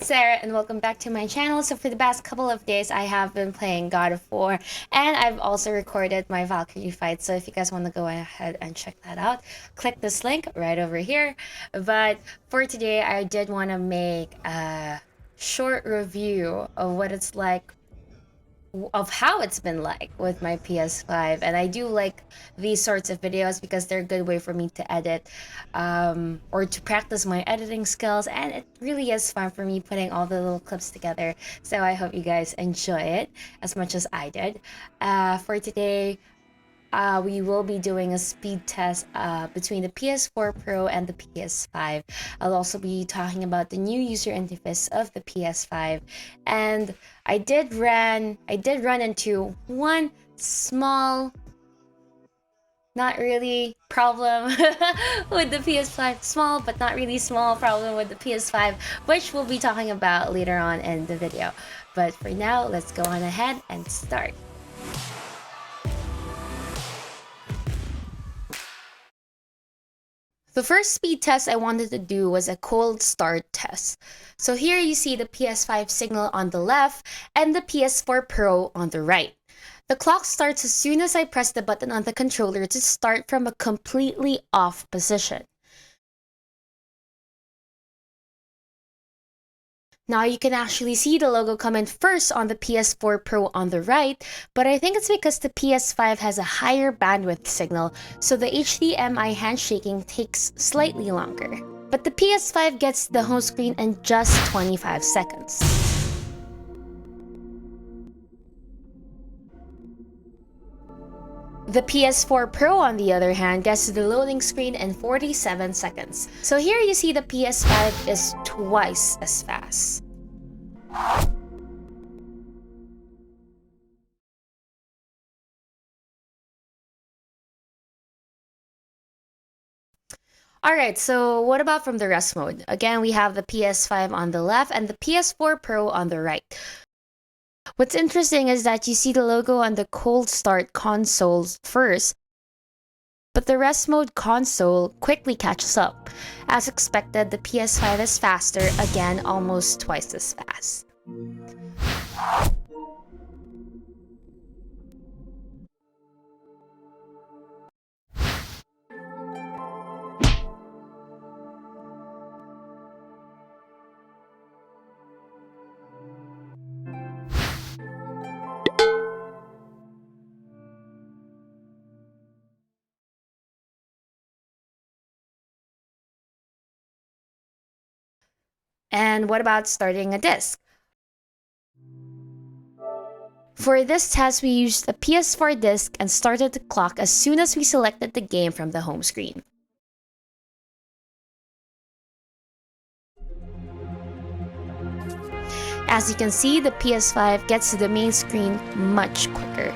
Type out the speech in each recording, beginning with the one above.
Sarah, and welcome back to my channel. So for the past couple of days, I have been playing God of War, and I've also recorded my Valkyrie fight. So if you guys want to go ahead and check that out, click this link right over here. But for today, I did want to make a short review of what it's like, of how it's been like with my PS5. And I do like these sorts of videos because they're a good way for me to edit or to practice my editing skills, and it really is fun for me putting all the little clips together. So I hope you guys enjoy it as much as I did. For today, we will be doing a speed test between the PS4 Pro and the PS5. I'll also be talking about the new user interface of the PS5, and I did run into one small, not really problem with the PS5. Small but not really small problem with the PS5, which we'll be talking about later on in the video. But for now, let's go on ahead and start. The first speed test I wanted to do was a cold start test. So here you see the PS5 signal on the left and the PS4 Pro on the right. The clock starts as soon as I press the button on the controller to start from a completely off position. Now you can actually see the logo come in first on the PS4 Pro on the right, but I think it's because the PS5 has a higher bandwidth signal, so the HDMI handshaking takes slightly longer. But the PS5 gets the home screen in just 25 seconds. The PS4 Pro, on the other hand, gets to the loading screen in 47 seconds. So here you see the PS5 is twice as fast. Alright, so what about from the rest mode? Again, we have the PS5 on the left and the PS4 Pro on the right. What's interesting is that you see the logo on the cold start consoles first, but the rest mode console quickly catches up. As expected, the PS5 is faster, again almost twice as fast. And what about starting a disc? For this test, we used a PS4 disc and started the clock as soon as we selected the game from the home screen. As you can see, the PS5 gets to the main screen much quicker.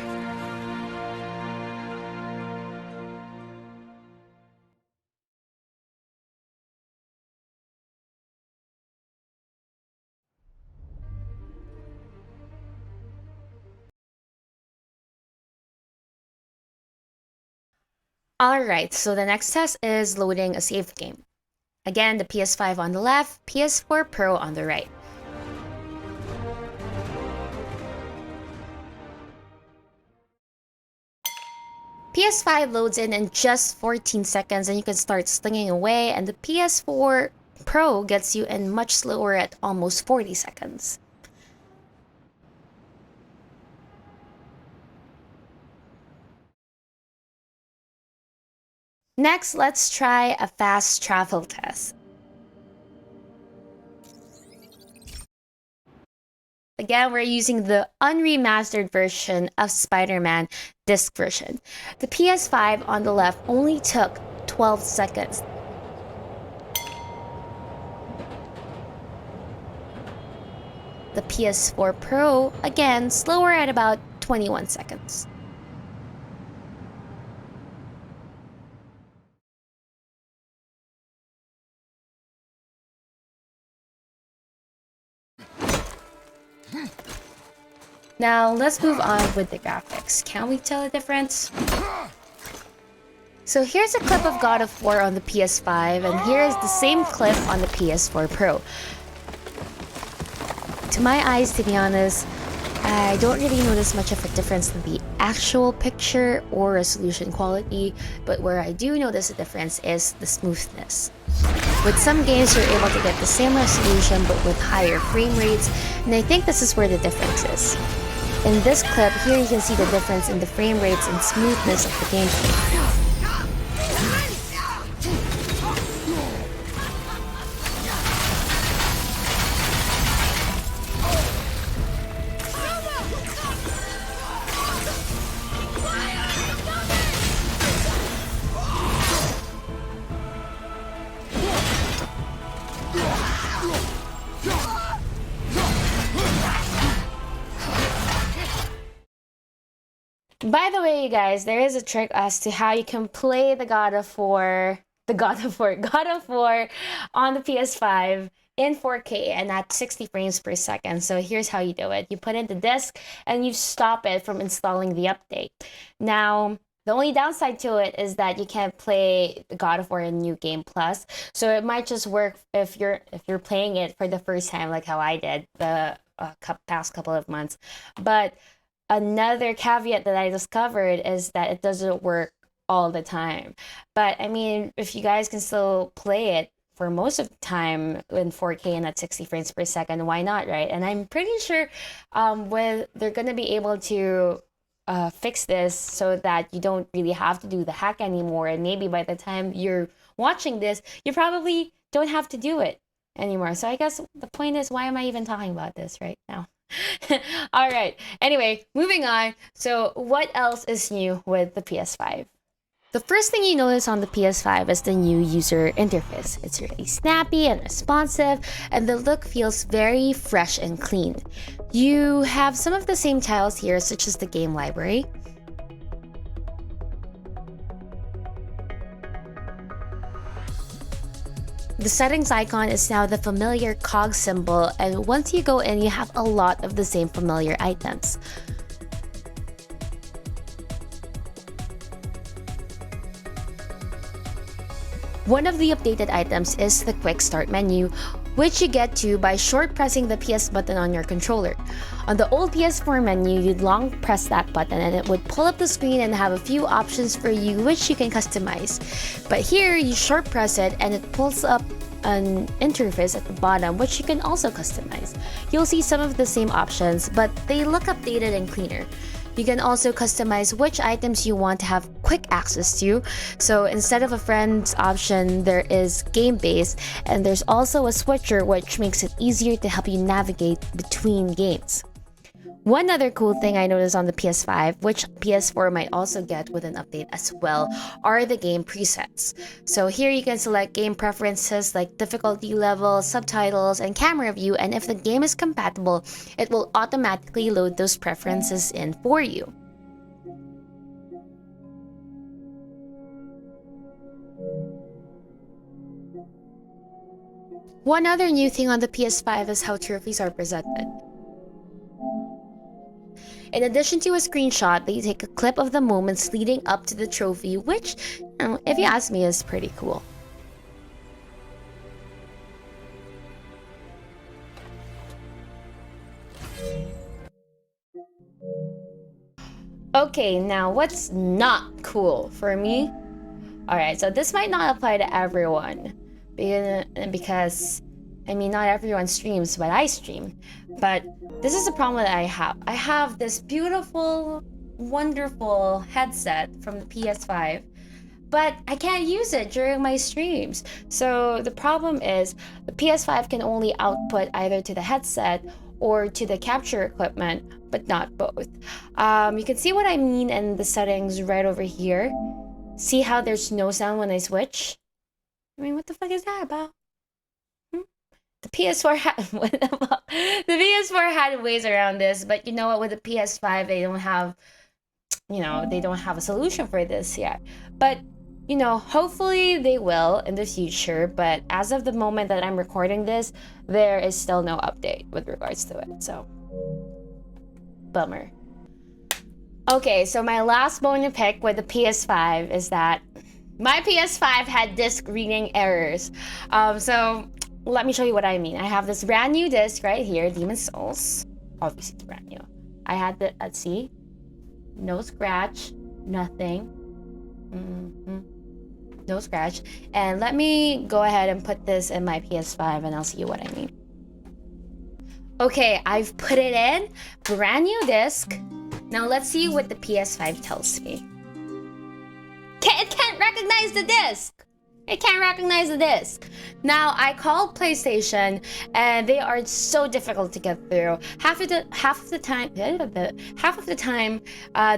Alright, so the next test is loading a save game. Again, the PS5 on the left, PS4 Pro on the right. PS5 loads in just 14 seconds and you can start slinging away, and the PS4 Pro gets you in much slower at almost 40 seconds. Next, let's try a fast travel test. Again, we're using the unremastered version of Spider-Man disc version. The PS5 on the left only took 12 seconds. The PS4 Pro, again, slower at about 21 seconds. Now, let's move on with the graphics. Can we tell the difference? So here's a clip of God of War on the PS5, and here is the same clip on the PS4 Pro. To my eyes, to be honest, I don't really notice much of a difference in the actual picture or resolution quality, but where I do notice a difference is the smoothness. With some games, you're able to get the same resolution but with higher frame rates, and I think this is where the difference is. In this clip, here you can see the difference in the frame rates and smoothness of the gameplay. By the way, you guys, there is a trick as to how you can play the God of War on the PS5 in 4K and at 60 frames per second. So here's how you do it. You put in the disc and you stop it from installing the update. Now, the only downside to it is that you can't play God of War in New Game Plus. So it might just work if you're playing it for the first time, like how I did the past couple of months. But another caveat that I discovered is that it doesn't work all the time. But I mean, if you guys can still play it for most of the time in 4K and at 60 frames per second, why not, right? And I'm pretty sure they're gonna be able to fix this so that you don't really have to do the hack anymore. And maybe by the time you're watching this, you probably don't have to do it anymore. So I guess the point is, why am I even talking about this right now? All right. Anyway, moving on. So what else is new with the PS5? The first thing you notice on the PS5 is the new user interface. It's really snappy and responsive, and the look feels very fresh and clean. You have some of the same tiles here, such as the game library. The settings icon is now the familiar cog symbol, and once you go in, you have a lot of the same familiar items. One of the updated items is the quick start menu, which you get to by short pressing the PS button on your controller. On the old PS4 menu, you'd long press that button and it would pull up the screen and have a few options for you which you can customize. But here, you short press it and it pulls up an interface at the bottom which you can also customize. You'll see some of the same options, but they look updated and cleaner. You can also customize which items you want to have quick access to. So instead of a friend's option, there is game-based, and there's also a switcher which makes it easier to help you navigate between games. One other cool thing I noticed on the PS5, which PS4 might also get with an update as well, are the game presets. So here you can select game preferences like difficulty level, subtitles, and camera view, and if the game is compatible, it will automatically load those preferences in for you. One other new thing on the PS5 is how trophies are presented. In addition to a screenshot, they take a clip of the moments leading up to the trophy, which, if you ask me, is pretty cool. Okay, now what's not cool for me? Alright, so this might not apply to everyone, because I mean, not everyone streams, but I stream. But this is a problem that I have. I have this beautiful, wonderful headset from the PS5, but I can't use it during my streams. So the problem is the PS5 can only output either to the headset or to the capture equipment, but not both. You can see what I mean in the settings right over here. See how there's no sound when I switch? I mean, what the fuck is that about? The PS4 had ways around this, but you know what? With the PS5, they don't have a solution for this yet. But hopefully they will in the future. But as of the moment that I'm recording this, there is still no update with regards to it. So, bummer. Okay, so my last bone to pick with the PS5 is that my PS5 had disk reading errors. So let me show you what I mean. I have this brand new disc right here, Demon's Souls. Obviously, it's brand new. I had the, let's see, no scratch, nothing. No scratch. And let me go ahead and put this in my PS5 and I'll see what I mean. Okay, I've put it in. Brand new disc. Now let's see what the PS5 tells me. It can't recognize the disc. It can't recognize the disc. Now I called PlayStation and they are so difficult to get through. Half of the time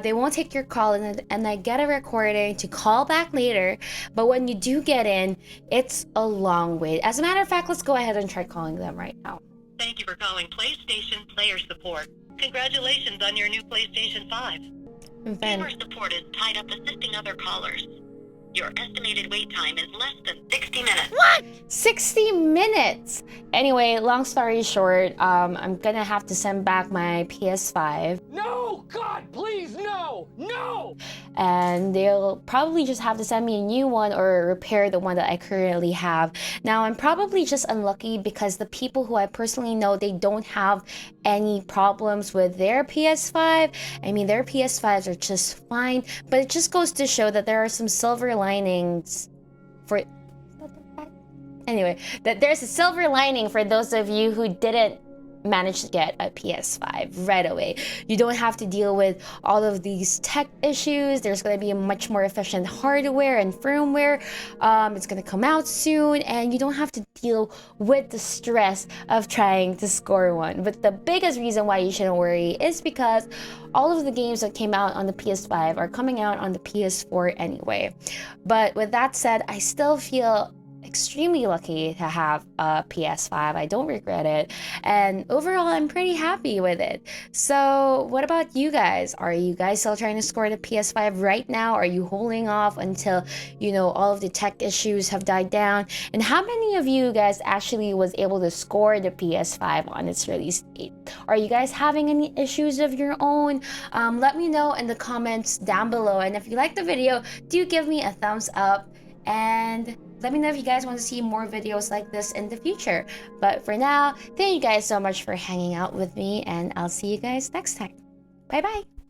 they won't take your call and I get a recording to call back later. But when you do get in, it's a long wait. As a matter of fact, let's go ahead and try calling them right now. Thank you for calling PlayStation Player Support. Congratulations on your new PlayStation 5. Gamer support is tied up assisting other callers. Your estimated wait time is less than 60 minutes. What? 60 minutes? Anyway, long story short, I'm gonna have to send back my PS5. No! God, please, no! No! And they'll probably just have to send me a new one or repair the one that I currently have. Now, I'm probably just unlucky because the people who I personally know, they don't have any problems with their PS5. I mean, their PS5s are just fine, but it just goes to show that there are some silver linings for... Anyway, that there's a silver lining for those of you who didn't manage to get a PS5 right away. You don't have to deal with all of these tech issues. There's going to be a much more efficient hardware and firmware. It's going to come out soon and you don't have to deal with the stress of trying to score one. But the biggest reason why you shouldn't worry is because all of the games that came out on the PS5 are coming out on the PS4 anyway. But with that said, I still feel extremely lucky to have a PS5. I don't regret it, and overall I'm pretty happy with it. So what about you guys? Are you guys still trying to score the PS5 right now? Are you holding off until, you know, all of the tech issues have died down? And how many of you guys actually was able to score the PS5 on its release date? Are you guys having any issues of your own? Let me know in the comments down below, and if you like the video, do give me a thumbs up and let me know if you guys want to see more videos like this in the future. But for now, thank you guys so much for hanging out with me, and I'll see you guys next time. Bye bye!